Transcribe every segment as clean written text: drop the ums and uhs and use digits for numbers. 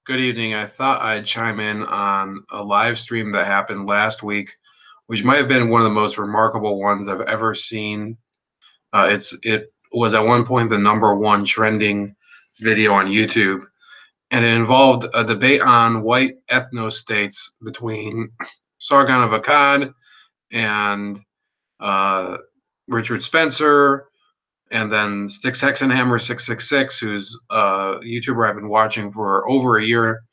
Good evening. I thought I'd chime in on a live stream that happened last week, which might have been one of the most remarkable ones I've ever seen. It was at one point the #1 trending video on YouTube, and it involved a debate on white ethno-states between Sargon of Akkad and uh, Richard Spencer, and then Styx Hexenhammer 666, who's a YouTuber I've been watching for over a year,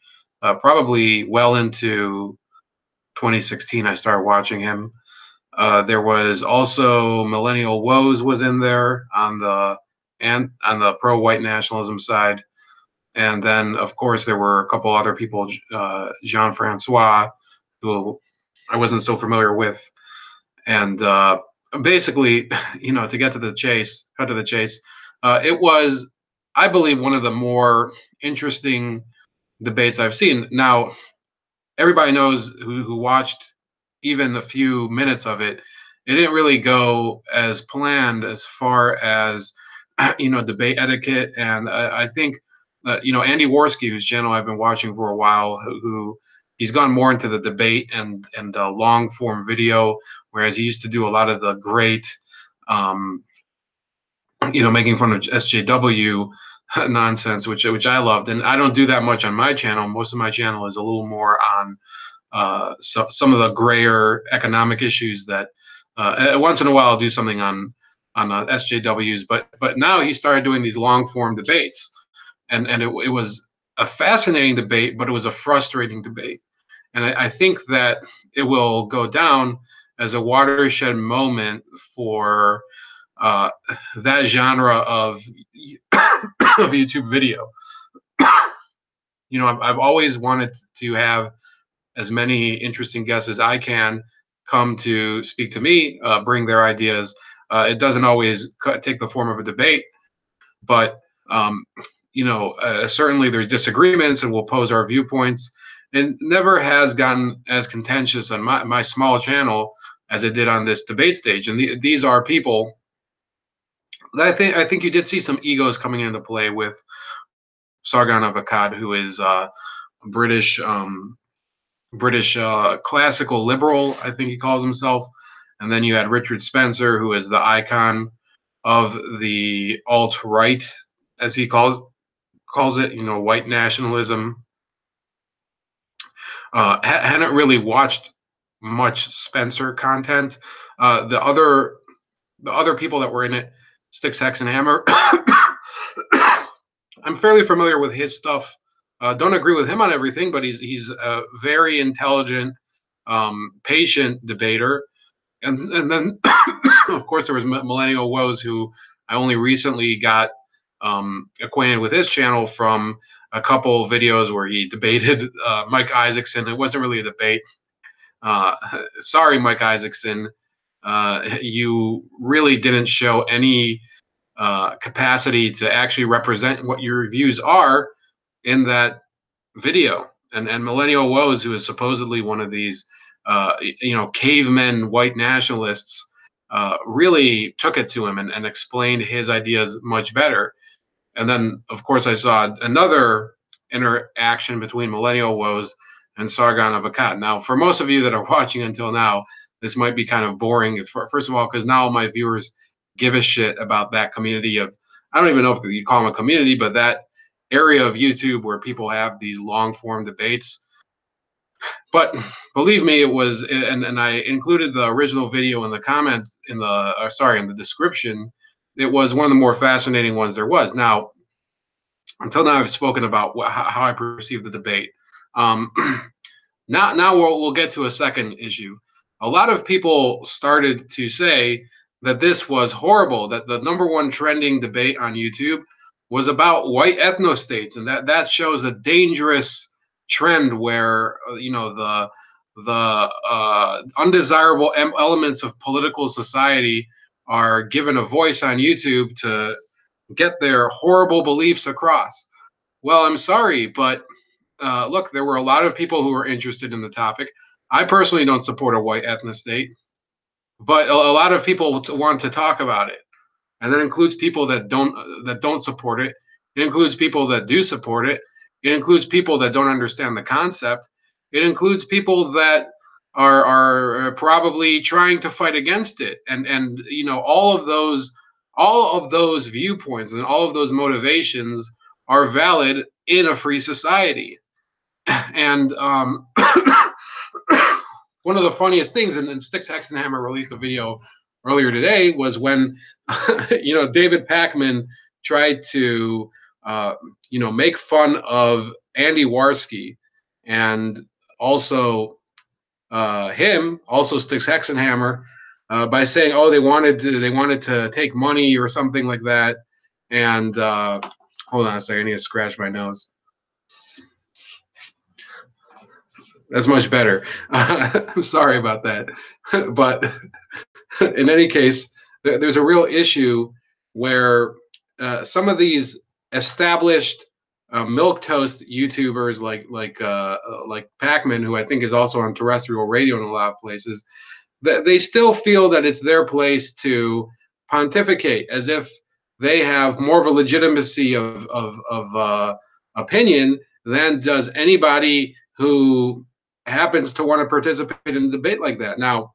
probably well into 2016. I started watching him. There was also Millennial Woes was in there on the pro white nationalism side, and then of course there were a couple other people, Jean Francois, who I wasn't so familiar with, and basically, to get to the chase, cut to the chase, it was, I believe, one of the more interesting debates I've seen. Now, everybody knows who watched even a few minutes of it. It didn't really go as planned as far as debate etiquette, and I think Andy Warski, whose channel I've been watching for a while, who he's gone more into the debate and long form video, whereas he used to do a lot of the great um, making fun of SJW nonsense, which I loved, and I don't do that much on my channel. Most of my channel is a little more on some of the grayer economic issues that once in a while I'll do something on SJWs, but now he started doing these long form debates, and it was a fascinating debate, but it was a frustrating debate, and I think that it will go down as a watershed moment for that genre of of YouTube video. I've always wanted to have as many interesting guests as I can come to speak to me, bring their ideas. It doesn't always take the form of a debate, but certainly there's disagreements, and we'll pose our viewpoints. It never has gotten as contentious on my small channel as it did on this debate stage. And these are people that I think you did see some egos coming into play with Sargon of Akkad, who is British British classical liberal, I think he calls himself. And then you had Richard Spencer, who is the icon of the alt-right, as he calls it, white nationalism. Hadn't really watched much Spencer content. The other people that were in it, Styx Hexenhammer, I'm fairly familiar with his stuff. Don't agree with him on everything, but he's a very intelligent, patient debater. And then, of course, there was Millennial Woes, who I only recently got acquainted with his channel from a couple videos where he debated Mike Isaacson. It wasn't really a debate. Sorry, Mike Isaacson. You really didn't show any capacity to actually represent what your views are in that video. And Millennial Woes, who is supposedly one of these cavemen white nationalists, really took it to him and explained his ideas much better. And then, of course, I saw another interaction between Millennial Woes and Sargon of Akkad. Now, for most of you that are watching until now, this might be kind of boring. First of all, because now my viewers give a shit about that community of, I don't even know if you call them a community, but that area of YouTube where people have these long form debates. But believe me, it was, and I included the original video in the comments in the description. It was one of the more fascinating ones there was. Now, until now, I've spoken about how I perceive the debate. Now we'll get to a second issue. A lot of people started to say that this was horrible, that the #1 trending debate on YouTube was about white ethnostates, and that shows a dangerous trend where the undesirable elements of political society are given a voice on YouTube to get their horrible beliefs across. Well, I'm sorry, but look, there were a lot of people who were interested in the topic. I personally don't support a white ethnostate, but a lot of people want to talk about it, and that includes people that don't support it. It includes people that do support it, It includes people that don't understand the concept. It includes people that are probably trying to fight against it, and you know, all of those viewpoints and all of those motivations are valid in a free society. And one of the funniest things, and Styx Hexenhammer released a video earlier today, was when you know, David Pakman tried to you know, make fun of Andy Warski, and also also Styx Hexenhammer, by saying, oh, they wanted to take money or something like that. And hold on a second, I need to scratch my nose. That's much better. I'm sorry about that. But in any case, there's a real issue where some of these established milk toast YouTubers like Pakman, who I think is also on terrestrial radio in a lot of places, they still feel that it's their place to pontificate as if they have more of a legitimacy of opinion than does anybody who happens to want to participate in a debate like that. Now,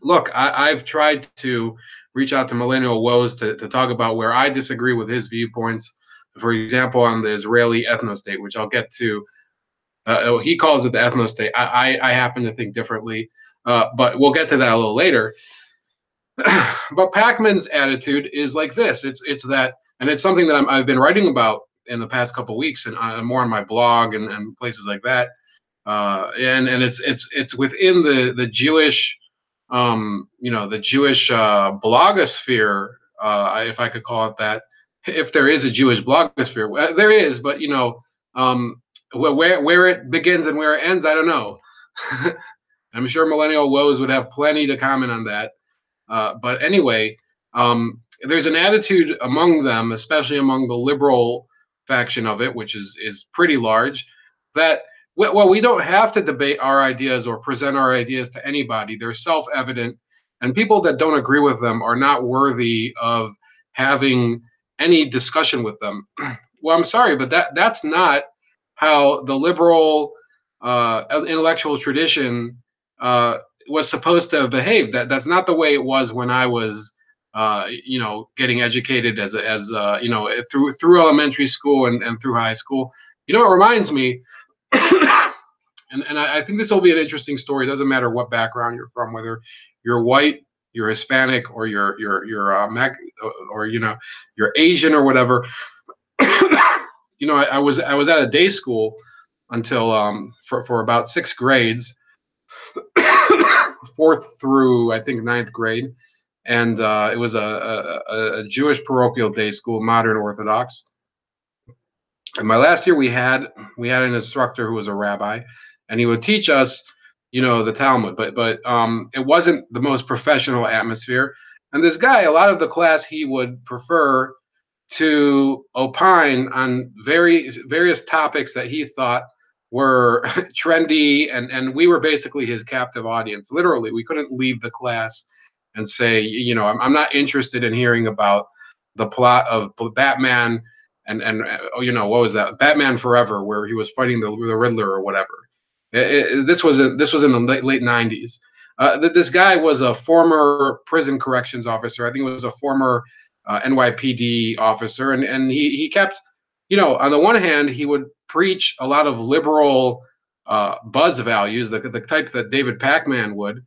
look, I've tried to reach out to Millennial Woes to talk about where I disagree with his viewpoints. For example, on the Israeli ethno-state, which I'll get to. He calls it the ethno-state. I happen to think differently, but we'll get to that a little later. But Pakman's attitude is like this. It's that, and it's something that I've been writing about in the past couple of weeks, and more on my blog and places like that. And it's within the Jewish, you know, the Jewish blogosphere, if I could call it that. If there is a Jewish blogosphere, there is, but you know, where it begins and where it ends, I don't know. I'm sure Millennial Woes would have plenty to comment on that. But anyway, there's an attitude among them, especially among the liberal faction of it, which is pretty large, that well, we don't have to debate our ideas or present our ideas to anybody. They're self-evident, and people that don't agree with them are not worthy of having any discussion with them. Well, I'm sorry, but that's not how the liberal intellectual tradition was supposed to have behaved. That's not the way it was when I was, you know, getting educated as you know, through elementary school and through high school. You know, it reminds me, and I think this will be an interesting story. It doesn't matter what background you're from, whether you're white, you're Hispanic, or you're or you know, you're Asian or whatever. You know, I was at a day school until for about 6 grades, 4th through I think 9th grade, and it was a Jewish parochial day school, modern Orthodox. In my last year, we had an instructor who was a rabbi, and he would teach us, you know, the Talmud, but it wasn't the most professional atmosphere. And this guy, a lot of the class, he would prefer to opine on various topics that he thought were trendy, and we were basically his captive audience. Literally, we couldn't leave the class and say, you know, I'm not interested in hearing about the plot of Batman and you know, what was that, Batman Forever, where he was fighting the Riddler or whatever. This was in the late 90s. This guy was a former prison corrections officer. I think it was a former NYPD officer, and he kept, you know, on the one hand, he would preach a lot of liberal buzz values, the type that David Pakman would,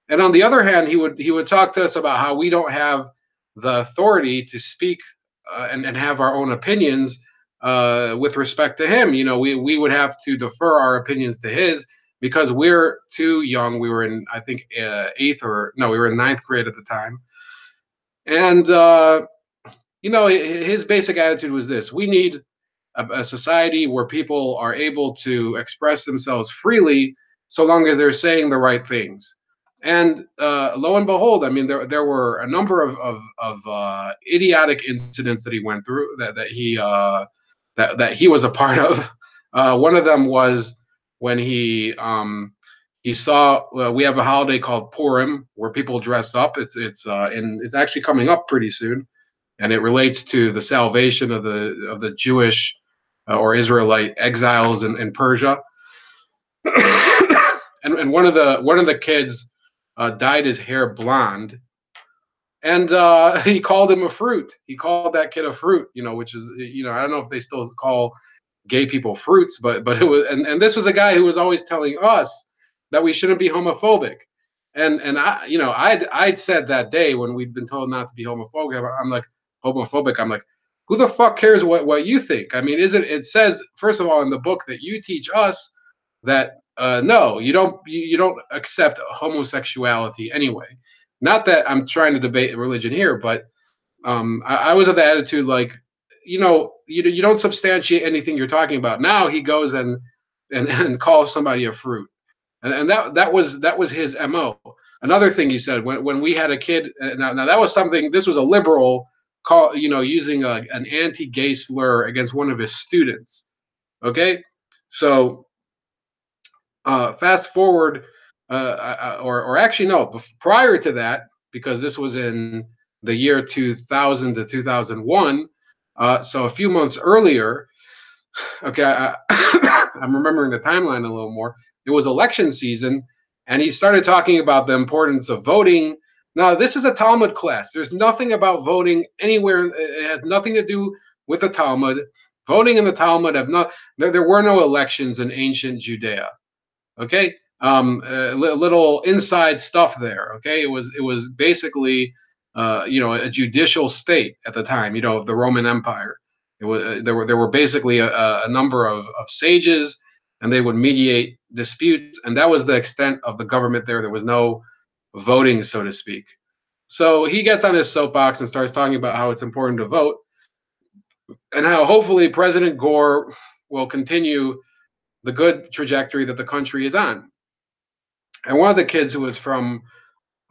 and on the other hand, he would talk to us about how we don't have the authority to speak and have our own opinions with respect to him. You know, we would have to defer our opinions to his because we're too young. We were in, I think, 8th or no, we were in 9th grade at the time, and you know, his basic attitude was this: we need a society where people are able to express themselves freely, so long as they're saying the right things. And lo and behold, I mean, there were a number of idiotic incidents that he went through that he was a part of. One of them was when he saw, we have a holiday called Purim where people dress up. It's actually coming up pretty soon, and it relates to the salvation of the Jewish or Israelite exiles in Persia. And one of the kids dyed his hair blonde, and he called him a fruit. He called that kid a fruit, which is, I don't know if they still call gay people fruits, but it was, and this was a guy who was always telling us that we shouldn't be homophobic. And I'd said that day when we'd been told not to be homophobic, I'm like, who the fuck cares what you think? I mean, it says, first of all, in the book that you teach us that no, you don't accept homosexuality anyway. Not that I'm trying to debate religion here, but I was of the attitude, like, you don't substantiate anything you're talking about. Now he goes and calls somebody a fruit, and that was his MO. Another thing he said, when we had a kid, now that was something. This was a liberal call, using an anti-gay slur against one of his students. Okay, so fast forward, or actually no, prior to that, because this was in the year 2000 to 2001. So a few months earlier, okay, I'm remembering the timeline a little more. It was election season, and he started talking about the importance of voting. Now, this is a Talmud class. There's nothing about voting anywhere. It has nothing to do with the Talmud. Voting in the Talmud there were no elections in ancient Judea. Okay, little inside stuff there. Okay, it was basically a judicial state at the time. Of the Roman Empire. There were basically a number of sages, and they would mediate disputes, and that was the extent of the government there. There was no voting, so to speak. So he gets on his soapbox and starts talking about how it's important to vote, and how hopefully President Gore will continue the good trajectory that the country is on. And one of the kids who was from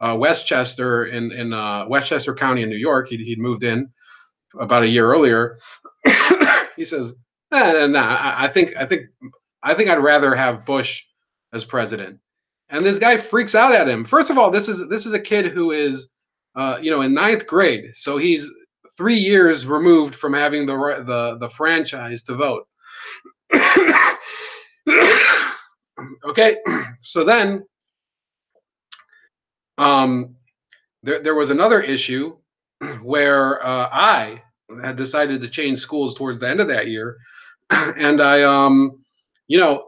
Westchester in Westchester County in New York, he'd moved in about a year earlier. He says, nah, I think I'd rather have Bush as president. And this guy freaks out at him. First of all, this is a kid who is in ninth grade, so he's 3 years removed from having the franchise to vote. Okay, so then there was another issue where I had decided to change schools towards the end of that year, and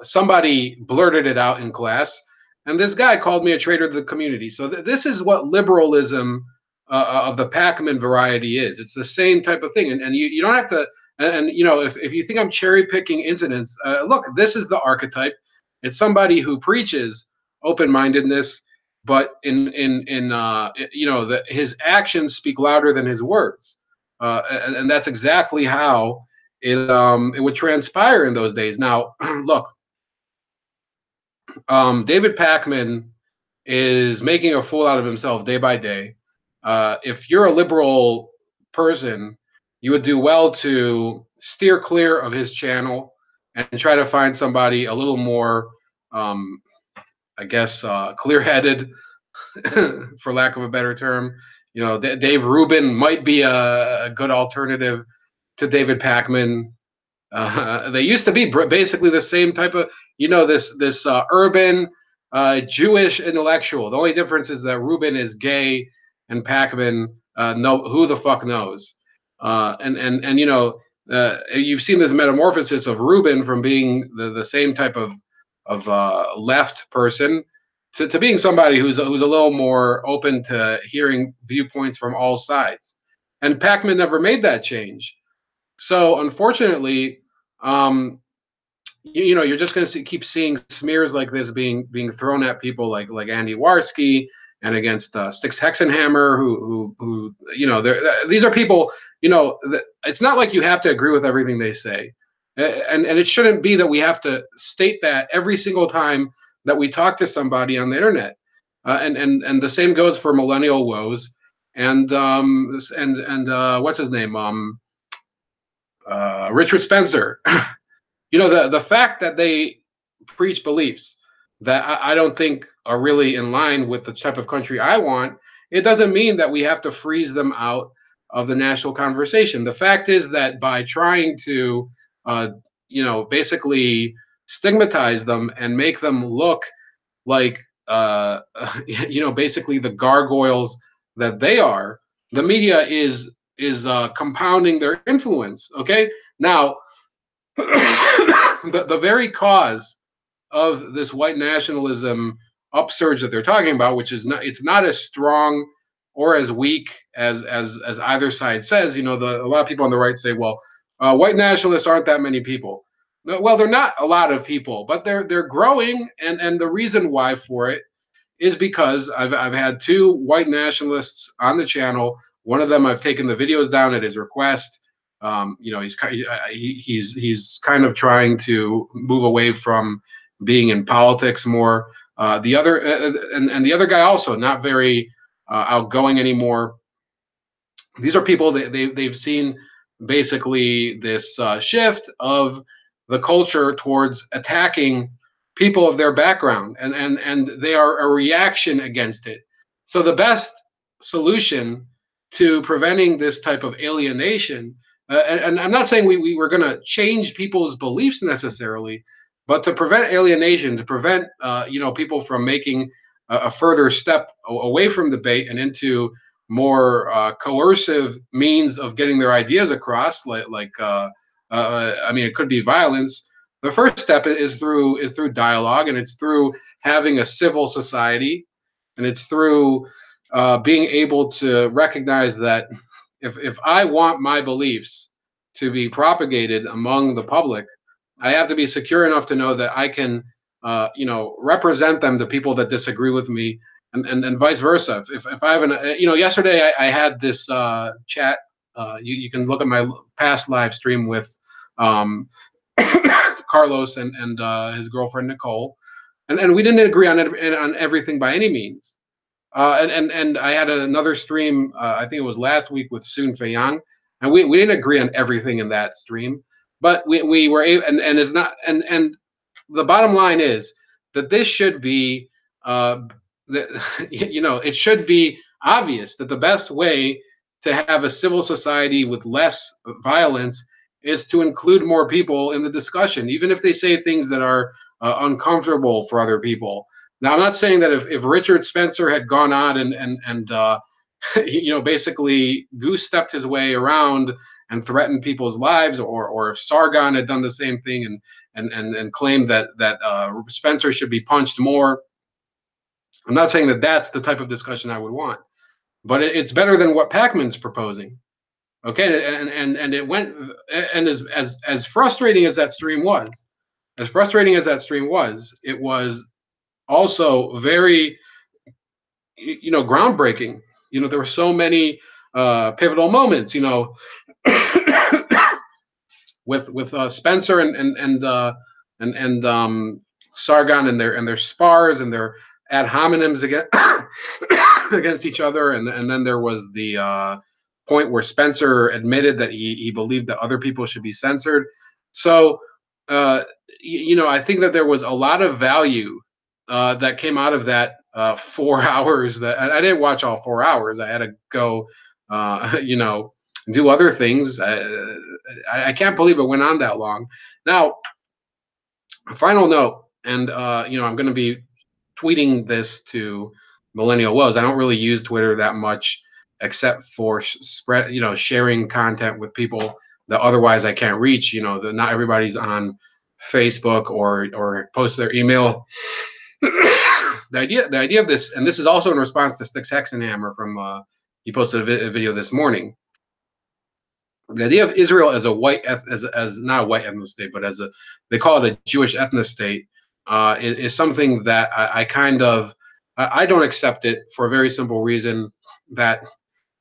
somebody blurted it out in class, and this guy called me a traitor to the community. So this is what liberalism of the Pakman variety is. It's the same type of thing, and you don't have to. And if you think I'm cherry picking incidents, look, this is the archetype. It's somebody who preaches open-mindedness, but his actions speak louder than his words, and that's exactly how it would transpire in those days. Now, look, David Pakman is making a fool out of himself day by day. If you're a liberal person, you would do well to steer clear of his channel and try to find somebody a little more, I guess, clear-headed, for lack of a better term. Dave Rubin might be a good alternative to David Pakman. They used to be basically the same type of, this urban Jewish intellectual. The only difference is that Rubin is gay and Pakman, who the fuck knows. You've seen this metamorphosis of Rubin from being the same type of left person to being somebody who's a little more open to hearing viewpoints from all sides. And Pakman never made that change. So unfortunately, you're just going to keep seeing smears like this being thrown at people like Andy Warski, and against Styx Hexenhammer, who these are people. It's not like you have to agree with everything they say, and it shouldn't be that we have to state that every single time that we talk to somebody on the internet. And the same goes for Millennial Woes and what's his name, Richard Spencer. The fact that they preach beliefs that I don't think are really in line with the type of country I want, it doesn't mean that we have to freeze them out of the national conversation. The fact is that by trying to basically stigmatize them and make them look like basically the gargoyles that they are. The media is compounding their influence. Okay, now the very cause of this white nationalism upsurge that they're talking about, which is not, it's not as strong or as weak as either side says. A lot of people on the right say, well, white nationalists aren't that many people. Well, they're not a lot of people, but they're growing, and the reason why for it is because I've had two white nationalists on the channel. One of them, I've taken the videos down at his request. He's kind of trying to move away from being in politics more. The other and the other guy also not very outgoing anymore. These are people that they've seen basically this shift of the culture towards attacking people of their background, and they are a reaction against it. So the best solution to preventing this type of alienation, and I'm not saying we were going to change people's beliefs necessarily, but to prevent alienation, to prevent people from making a further step away from debate and into more coercive means of getting their ideas across, I mean, it could be violence. The first step is through dialogue, and it's through having a civil society, and it's through being able to recognize that if I want my beliefs to be propagated among the public, I have to be secure enough to know that I can, represent them to people that disagree with me, and vice versa. If I have yesterday I had this chat. You can look at my past live stream with Carlos and his girlfriend Nicole, and we didn't agree on everything by any means. And I had another stream. I think it was last week with Soon Fei Yang, and we didn't agree on everything in that stream, but we were able, and it's not, and the bottom line is that this should be it should be obvious that the best way to have a civil society with less violence is to include more people in the discussion, even if they say things that are uncomfortable for other people. Now, I'm not saying that if Richard Spencer had gone on and basically goose stepped his way around and threatened people's lives, or if Sargon had done the same thing and claimed that Spencer should be punched more. I'm not saying that that's the type of discussion I would want, but it's better than what Pakman's proposing. Okay, and it went, and as frustrating as that stream was, it was also very, groundbreaking. There were so many pivotal moments. With Spencer and Sargon and their spars and their ad hominems against each other, and then there was the point where Spencer admitted that he believed that other people should be censored. So I think that there was a lot of value that came out of that 4 hours. That I didn't watch all 4 hours. I had to go, do other things. I can't believe it went on that long. Now, a final note, and I'm going to be tweeting this to Millennial Woes. I don't really use Twitter that much, except for sharing content with people that otherwise I can't reach. Not everybody's on Facebook or post their email. The idea of this, and this is also in response to Styx Hexenhammer from he posted a video this morning. The idea of Israel as a as not a white ethno state, but as they call it a Jewish ethno state, is something that I kind of I don't accept it for a very simple reason, that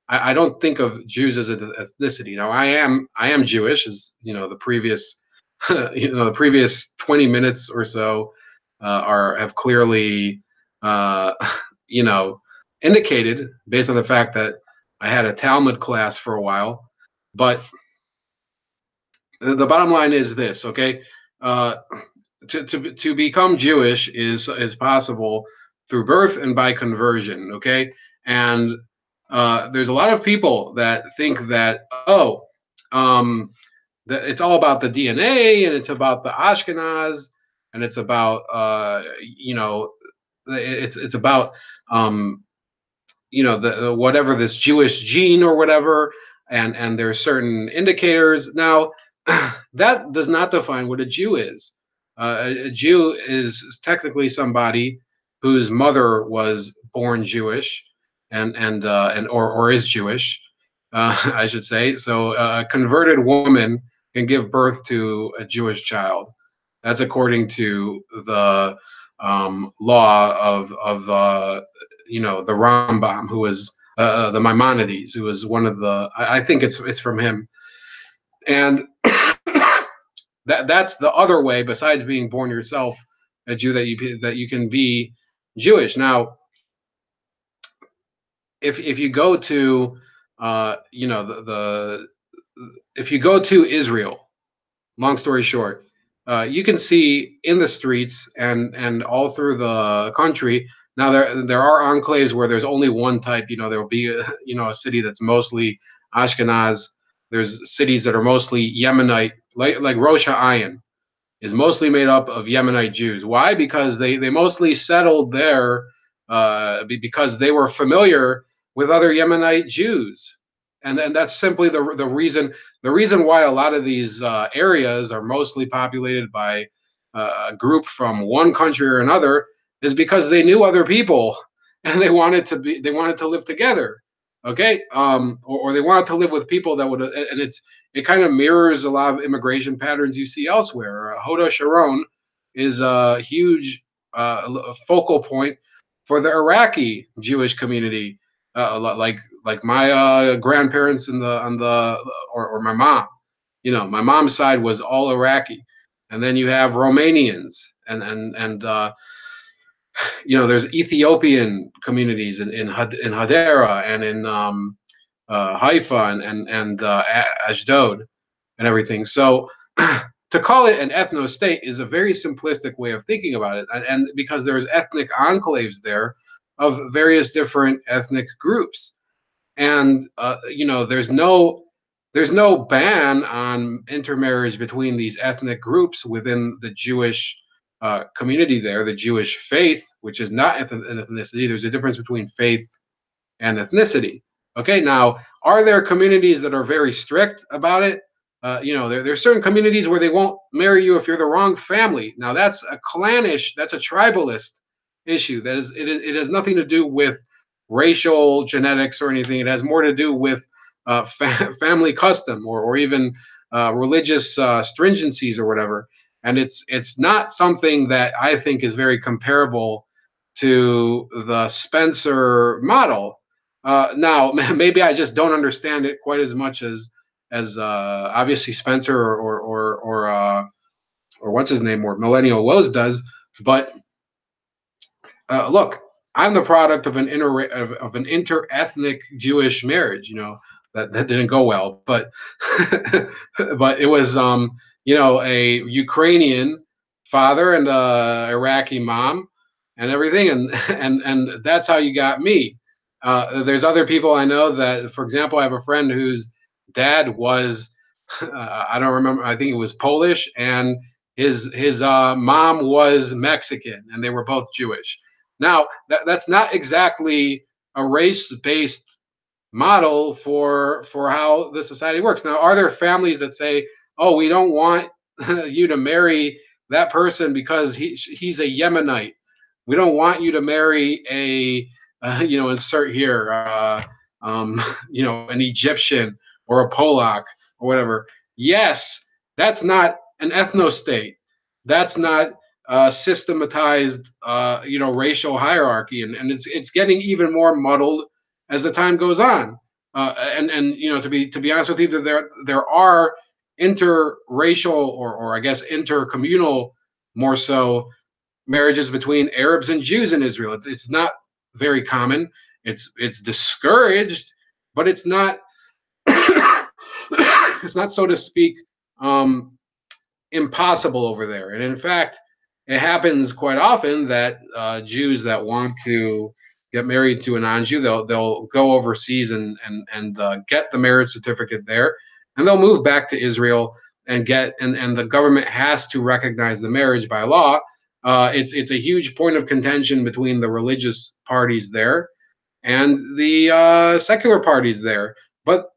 I don't think of Jews as an ethnicity. Now I am Jewish, as the previous the previous 20 minutes or so have clearly indicated, based on the fact that I had a Talmud class for a while. But the bottom line is this, okay? To become Jewish is possible through birth and by conversion, okay? And there's a lot of people that think that, it's all about the DNA, and it's about the Ashkenaz, and it's about it's about um, the whatever this Jewish gene or whatever, and there's certain indicators. Now, that does not define what a Jew is. A Jew is technically somebody whose mother was born Jewish, and or is Jewish, I should say. So a converted woman can give birth to a Jewish child. That's according to the law of the Rambam, who was the Maimonides, who was one of the. I think it's from him, and that's the other way besides being born yourself a Jew, that you can be Jewish. Now, if you go to the if you go to Israel, long story short, you can see in the streets and all through the country. Now there are enclaves where there's only one type. There will be a city that's mostly Ashkenaz. There's cities that are mostly Yemenite, like Rosh Hashanah is mostly made up of Yemenite Jews. Why? Because they mostly settled there because they were familiar with other Yemenite Jews, and that's simply the reason. The reason why a lot of these areas are mostly populated by a group from one country or another is because they knew other people, and they wanted to live together. Okay, or they wanted to live with people that would, and it kind of mirrors a lot of immigration patterns you see elsewhere. Hoda Sharon is a huge focal point for the Iraqi Jewish community, like my grandparents or my mom. My mom's side was all Iraqi, and then you have Romanians, and there's Ethiopian communities in Hadera and in Haifa and Ashdod and everything. So to call it an ethno state is a very simplistic way of thinking about it, and because there's ethnic enclaves there of various different ethnic groups, and there's no ban on intermarriage between these ethnic groups within the Jewish community there, the Jewish faith, which is not an ethnicity. There's a difference between faith and ethnicity. Okay, now, are there communities that are very strict about it? There are certain communities where they won't marry you if you're the wrong family. Now, that's a clannish, that's a tribalist issue. It has nothing to do with racial genetics or anything. It has more to do with family custom or even religious stringencies or whatever. And it's not something that I think is very comparable to the Spencer model. Now, maybe I just don't understand it quite as much as obviously Spencer or what's his name, or Millennial Woes does. But look, I'm the product of an inter-ethnic Jewish marriage. That didn't go well, but but it was a Ukrainian father and a Iraqi mom and everything, and that's how you got me. There's other people I know that, for example, I have a friend whose dad was I don't remember, I think it was Polish, and his mom was Mexican, and they were both Jewish. Now, that's not exactly a race-based model for how the society works. Now, are there families that say, "Oh, we don't want you to marry that person because he's a Yemenite. We don't want you to marry a insert here, an Egyptian or a Polak or whatever." Yes, that's not an ethno state. That's not systematized, racial hierarchy, and it's getting even more muddled as the time goes on. And to be honest with you, there are interracial or I guess intercommunal, more so, marriages between Arabs and Jews in Israel. It's not very common. It's discouraged, but it's not it's not, so to speak, impossible over there. And in fact, it happens quite often that Jews that want to get married to a non-Jew, they'll go overseas and get the marriage certificate there, and they'll move back to Israel. and and the government has to recognize the marriage by law. It's a huge point of contention between the religious parties there and the secular parties there. But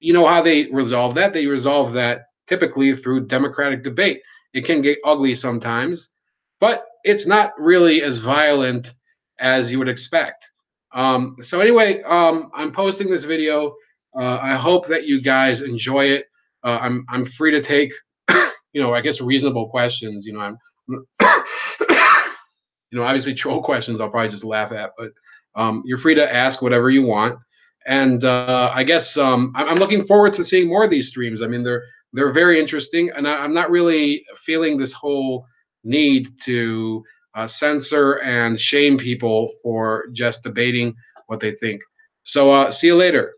you know how they resolve that? They resolve that typically through democratic debate. It can get ugly sometimes, but it's not really as violent as you would expect. So anyway, I'm posting this video. I hope that you guys enjoy it. I'm free to take, I guess reasonable questions. Obviously troll questions I'll probably just laugh at, but you're free to ask whatever you want. And I guess I'm looking forward to seeing more of these streams. I mean, they're very interesting, and I'm not really feeling this whole need to censor and shame people for just debating what they think. So see you later.